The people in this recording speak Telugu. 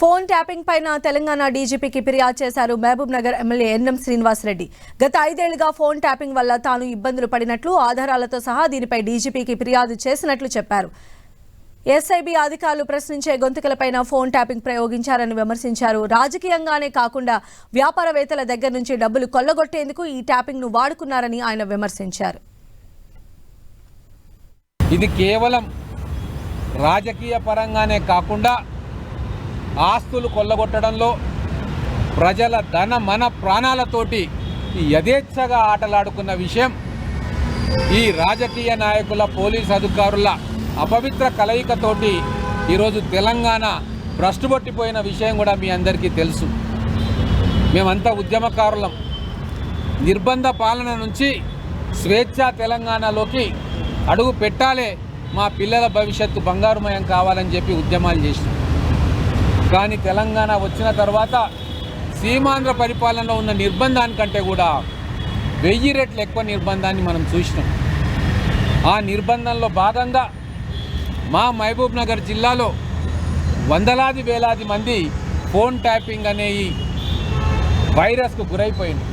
ఫోన్ ట్యాపింగ్ పైన తెలంగాణ డీజీపీకి ఫిర్యాదు చేశారు మహబూబ్ నగర్ ఎమ్మెల్యే ఎన్ఎం శ్రీనివాస్ రెడ్డి. గత 5 ఏళ్లుగా ఫోన్ ట్యాపింగ్ వల్ల తాను ఇబ్బందులు పడినట్లు ఆధారాలతో సహా దీనిపై డీజీపీకి ఫిర్యాదు చేసినట్లు చెప్పారు. ఎస్ఐబీ అధికారులు ప్రశ్నించే గొంతుకలపైన ఫోన్ ట్యాపింగ్ ప్రయోగించారని విమర్శించారు. రాజకీయంగానే కాకుండా వ్యాపారవేత్తల దగ్గర నుంచి డబ్బులు కొల్లగొట్టేందుకు ఈ ట్యాపింగ్ ను వాడుకున్నారని ఆయన విమర్శించారు. ఇది కేవలం రాజకీయ పరంగానే కాకుండా ఆస్తులు కొల్లగొట్టడంలో ప్రజల ధన మన ప్రాణాలతోటి యథేచ్ఛగా ఆటలాడుకున్న విషయం ఈ రాజకీయ నాయకుల పోలీస్ అధికారుల అపవిత్ర కలయికతోటి ఈరోజు తెలంగాణ భ్రష్టుపట్టిపోయిన విషయం కూడా మీ అందరికీ తెలుసు. మేమంతా ఉద్యమకారులం. నిర్బంధ పాలన నుంచి స్వేచ్ఛా తెలంగాణలోకి అడుగు పెట్టాలే, మా పిల్లల భవిష్యత్తు బంగారుమయం కావాలని చెప్పి ఉద్యమాలు చేసినాం. కానీ తెలంగాణ వచ్చిన తర్వాత సీమాంధ్ర పరిపాలనలో ఉన్న నిర్బంధానికంటే కూడా 1000 రెట్లు ఎక్కువ నిర్బంధాన్ని మనం చూసినాం. ఆ నిర్బంధంలో భాగంగా మా మహబూబ్ నగర్ జిల్లాలో వందలాది వేలాది మంది ఫోన్ ట్యాపింగ్ అనే ఈ వైరస్కు గురైపోయింది.